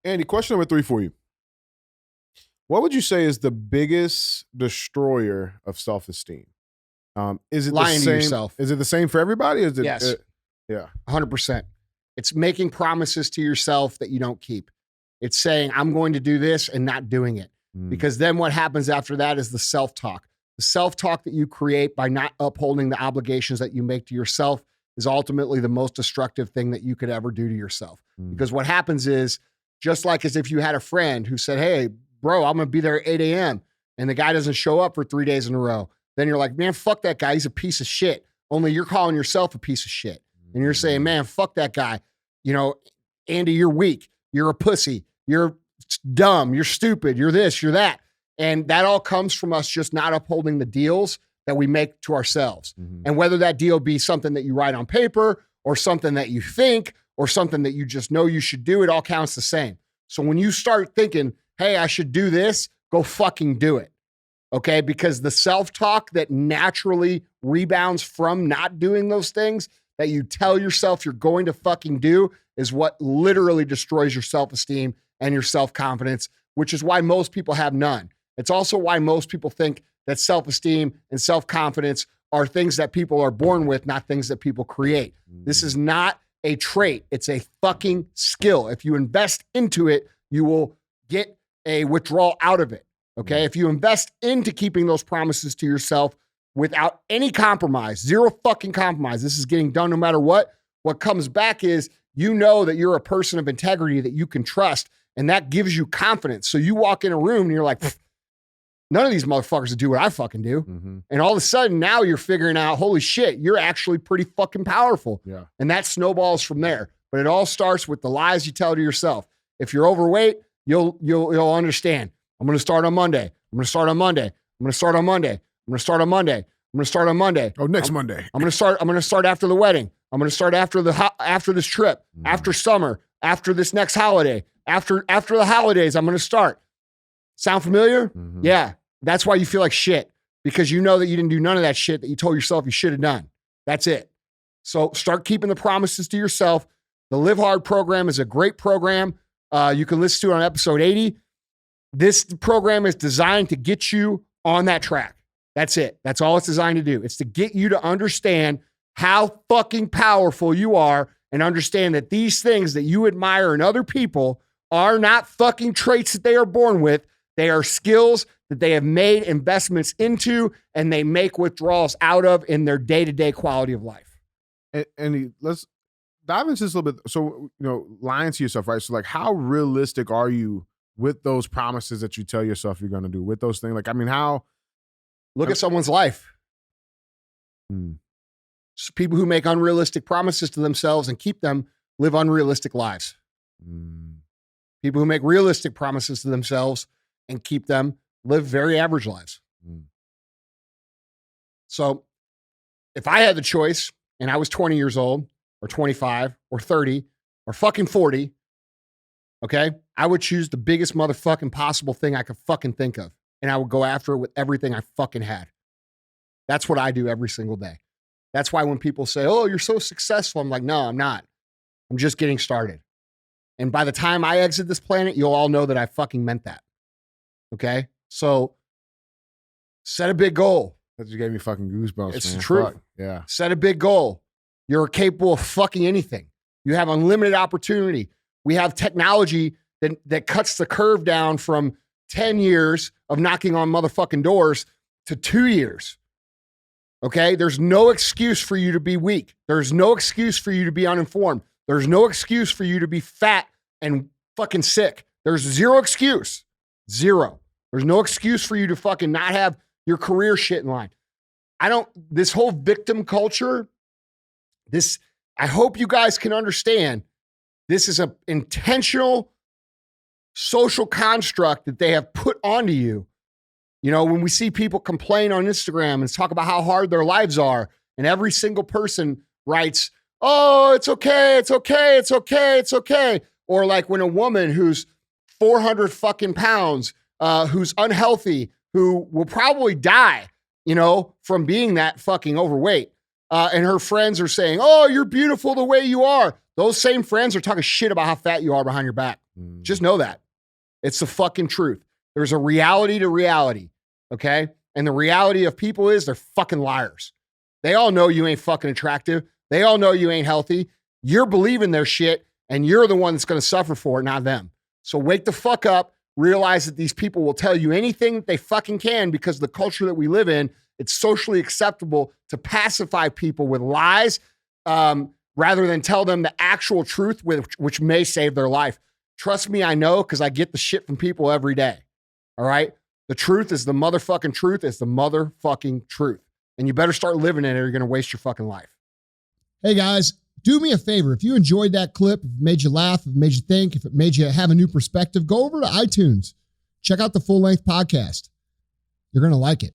Andy, question number 3 for you. What would you say is the biggest destroyer of self-esteem? Is it Lying the to same? yourself. Is it the same for everybody? Is it, Yes. Yeah. 100%. It's making promises to yourself that you don't keep. It's saying, I'm going to do this and not doing it. Because then what happens after that is the self-talk. The self-talk that you create by not upholding the obligations that you make to yourself is ultimately the most destructive thing that you could ever do to yourself. Because what happens is, just like as if you had a friend who said, hey, bro, I'm going to be there at 8 a.m. and the guy doesn't show up for 3 days in a row. Then you're like, man, fuck that guy. He's a piece of shit. Only you're calling yourself a piece of shit. And you're saying, man, fuck that guy. You know, Andy, you're weak. You're a pussy. You're dumb. You're stupid. You're this, you're that. And that all comes from us just not upholding the deals that we make to ourselves. And whether that deal be something that you write on paper or something that you think or something that you just know you should do, it all counts the same. So when you start thinking, hey, I should do this, go fucking do it. Okay? Because the self-talk that naturally rebounds from not doing those things that you tell yourself you're going to fucking do is what literally destroys your self-esteem and your self-confidence, which is why most people have none. It's also why most people think that self-esteem and self-confidence are things that people are born with, not things that people create. This is not a trait. It's a fucking skill. If you invest into it, you will get a withdrawal out of it. Okay? If you invest into keeping those promises to yourself without any compromise, zero fucking compromise, this is getting done no matter what comes back is you know that you're a person of integrity that you can trust, and that gives you confidence. So you walk in a room and you're like, none of these motherfuckers will do what I fucking do. And all of a sudden now you're figuring out, holy shit, you're actually pretty fucking powerful. Yeah. And that snowballs from there. But it all starts with the lies you tell to yourself. If you're overweight, you'll understand. I'm going to start on Monday. I'm going to start on Monday. I'm going to start on Monday. I'm going to start on Monday. I'm going to start on Monday. Oh, next Monday. I'm going to start after the wedding. I'm going to start after this trip, after summer, after this next holiday, after the holidays, I'm going to start. Sound familiar? Yeah. That's why you feel like shit, because you know that you didn't do none of that shit that you told yourself you should have done. That's it. So start keeping the promises to yourself. The Live Hard program is a great program. You can listen to it on episode 80. This program is designed to get you on that track. That's it. That's all it's designed to do. It's to get you to understand how fucking powerful you are and understand that these things that you admire in other people are not fucking traits that they are born with. They are skills that they have made investments into and they make withdrawals out of in their day-to-day quality of life. And let's dive into this a little bit. So, lying to yourself, right? So like, how realistic are you with those promises that you tell yourself you're going to do, with those things? Like, I mean, look at someone's life. So people who make unrealistic promises to themselves and keep them live unrealistic lives. People who make realistic promises to themselves and keep them live very average lives. So if I had the choice and I was 20 years old or 25 or 30 or fucking 40, okay, I would choose the biggest motherfucking possible thing I could fucking think of. And I would go after it with everything I fucking had. That's what I do every single day. That's why when people say, oh, you're so successful, I'm like, no, I'm not. I'm just getting started. And by the time I exit this planet, you'll all know that I fucking meant that. Okay? So set a big goal. That just gave me fucking goosebumps. It's man. the truth. Fuck. Yeah. Set a big goal. You're capable of fucking anything. You have unlimited opportunity. We have technology that cuts the curve down from 10 years of knocking on motherfucking doors to 2 years. Okay? There's no excuse for you to be weak. There's no excuse for you to be uninformed. There's no excuse for you to be fat and fucking sick. There's zero excuse. Zero. There's no excuse for you to fucking not have your career shit in line. This whole victim culture, I hope you guys can understand, this is an intentional social construct that they have put onto you. When we see people complain on Instagram and talk about how hard their lives are, and every single person writes, oh, it's okay, it's okay, it's okay, it's okay. Or like when a woman who's 400 fucking pounds, who's unhealthy, who will probably die, from being that fucking overweight. And her friends are saying, oh, you're beautiful the way you are. Those same friends are talking shit about how fat you are behind your back. Just know that. It's the fucking truth. There's a reality to reality, okay? And the reality of people is they're fucking liars. They all know you ain't fucking attractive. They all know you ain't healthy. You're believing their shit, and you're the one that's going to suffer for it, not them. So wake the fuck up. Realize that these people will tell you anything that they fucking can because the culture that we live in, it's socially acceptable to pacify people with lies rather than tell them the actual truth, which may save their life. Trust me, I know, because I get the shit from people every day. All right? The truth is the motherfucking truth. It's the motherfucking truth. And you better start living it or you're going to waste your fucking life. Hey guys, do me a favor. If you enjoyed that clip, if it made you laugh, if it made you think, if it made you have a new perspective, go over to iTunes. Check out the full-length podcast. You're going to like it.